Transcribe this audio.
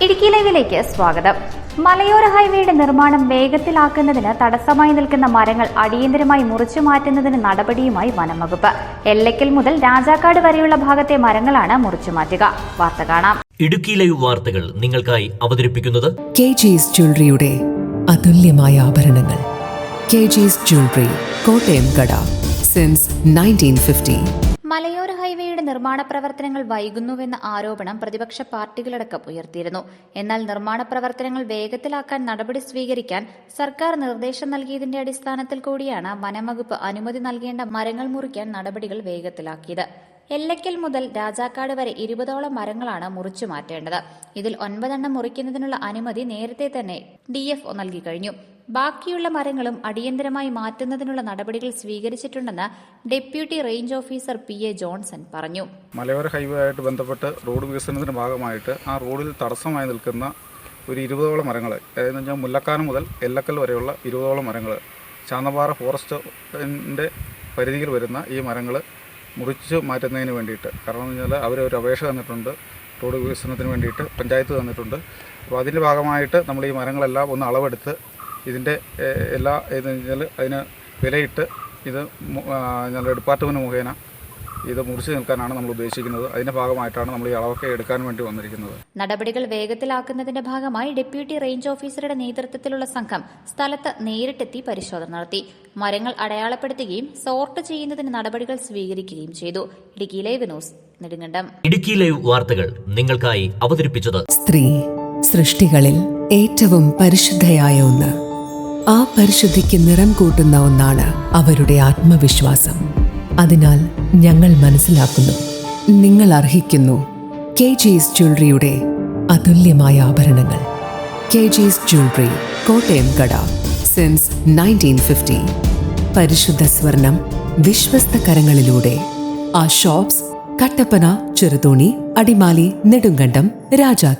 ഇടുക്കി ലൈവിലേക്ക് സ്വാഗതം. മലയോര ഹൈവേയുടെ നിർമ്മാണം വേഗത്തിലാക്കുന്നതിന് തടസ്സമായി നിൽക്കുന്ന മരങ്ങൾ അടിയന്തരമായി മുറിച്ചു മാറ്റുന്നതിന് നടപടിയുമായി വനം വകുപ്പ്. എല്ലയ്ക്കൽ മുതൽ രാജാക്കാട് വരെയുള്ള ഭാഗത്തെ മരങ്ങളാണ് മുറിച്ചു മാറ്റുക. വാർത്ത കാണാം. ഇടുക്കി ലൈവ് വാർത്തകൾ നിങ്ങൾക്കായി അവതരിപ്പിക്കുന്നത് കെജിസ് ജ്വല്ലറിയുടെ അതുല്യമായ ആഭരണങ്ങൾ. കെജിസ് ജ്വല്ലറി, കോട്ടയം കട, സിൻസ് 1950. മലയോര ഹൈവേയുടെ നിർമ്മാണ പ്രവർത്തനങ്ങൾ വൈകുന്നുവെന്ന ആരോപണം പ്രതിപക്ഷ പാർട്ടികളടക്കം ഉയർത്തിയിരുന്നു. എന്നാൽ നിർമ്മാണ പ്രവർത്തനങ്ങൾ വേഗത്തിലാക്കാൻ നടപടി സ്വീകരിക്കാൻ സർക്കാർ നിർദ്ദേശം നൽകിയതിന്റെ അടിസ്ഥാനത്തിൽ കൂടിയാണ് വനംവകുപ്പ് അനുമതി നൽകേണ്ട മരങ്ങൾ മുറിക്കാൻ നടപടികൾ വേഗത്തിലാക്കിയത്. എല്ലയ്ക്കൽ മുതൽ രാജാക്കാട് വരെ 20ഓളം മരങ്ങളാണ് മുറിച്ചു മാറ്റേണ്ടത്. ഇതിൽ 9 എണ്ണം മുറിക്കുന്നതിനുള്ള അനുമതി നേരത്തെ തന്നെ DFO നൽകി കഴിഞ്ഞു. ബാക്കിയുള്ള മരങ്ങളും അടിയന്തരമായി മാറ്റുന്നതിനുള്ള നടപടികൾ സ്വീകരിച്ചിട്ടുണ്ടെന്ന് deputy range officer PA Johnson പറഞ്ഞു. മലയോര ഹൈവേ ആയിട്ട് ബന്ധപ്പെട്ട് റോഡ് വികസനത്തിന് ഭാഗമായിട്ട് ആ റോഡിൽ തടസ്സമായി നിൽക്കുന്ന ഒരു 20ഓളം മരങ്ങൾ, അതായത് വെച്ചാൽ മുല്ലക്കാനം മുതൽ എല്ലക്കൽ വരെയുള്ള 20ഓളം മരങ്ങൾ, ചാന്നപ്പാറ ഫോറസ്റ്റിൻ്റെ പരിധിയിൽ വരുന്ന ഈ മരങ്ങൾ മുറിച്ച് മാറ്റുന്നതിന് വേണ്ടിയിട്ട്, കാരണം എന്ന് വെച്ചാൽ അവരൊരു അപേക്ഷ തന്നിട്ടുണ്ട്, റോഡ് വികസനത്തിന് വേണ്ടിയിട്ട് പഞ്ചായത്ത് തന്നിട്ടുണ്ട്. അപ്പോൾ അതിൻ്റെ ഭാഗമായിട്ട് നമ്മൾ ഈ മരങ്ങളെല്ലാം ഒന്ന് അളവെടുത്ത് ഇതിൻ്റെ എല്ലാ ഇതെന്ന് വെച്ചാൽ അതിന് വിലയിട്ട് ഇത് ഡിപ്പാർട്ട്മെൻറ്റ് മുഖേന ഇത് മുറിച്ചു നിൽക്കാനാണ് നമ്മൾ ഉദ്ദേശിക്കുന്നത്. അതിന്റെ ഭാഗമായിട്ടാണ് നമ്മൾ ഈ അളവൊക്കെ എടുക്കാൻ വേണ്ടി വന്നിരിക്കുന്നത്. നടപടികൾ വേഗത്തിലാക്കുന്നതിന്റെ ഭാഗമായി ഡെപ്യൂട്ടി റേഞ്ച് ഓഫീസറുടെ നേതൃത്വത്തിലുള്ള സംഘം സ്ഥലത്ത് നേരിട്ടെത്തി പരിശോധന നടത്തി. മരങ്ങൾ അടയാളപ്പെടുത്തുകയും സോർട്ട് ചെയ്യുന്നതിന് നടപടികൾ സ്വീകരിക്കുകയും ചെയ്തു. Idukki live news, Nedumkandam. Idukki live വാർത്തകൾ നിങ്ങൾക്കായി അവതരിപ്പിച്ചത് സ്ത്രീ സൃഷ്ടികളിൽ ഏറ്റവും പരിശുദ്ധയായ ഒന്ന്. ആ പരിശുദ്ധിക്ക് നിറം കൂട്ടുന്ന ഒന്നാണ് അവരുടെ ആത്മവിശ്വാസം. അതിനാൽ ഞങ്ങൾ മനസ്സിലാക്കുന്നു, നിങ്ങൾ അർഹിക്കുന്നു കെജിസ് ജ്വല്ലറിയുടെ അതുല്യമായ ആഭരണങ്ങൾ. കെജിസ് ജ്വല്ലറി, കോട്ടയം കട, സിൻസ് 1950. പരിശുദ്ധ സ്വർണം വിശ്വസ്ത കരങ്ങളിലൂടെ. ആ ഷോപ്സ് കട്ടപ്പന, ചെറുതോണി, അടിമാലി, നെടുങ്കണ്ടം, രാജാക്കാട്.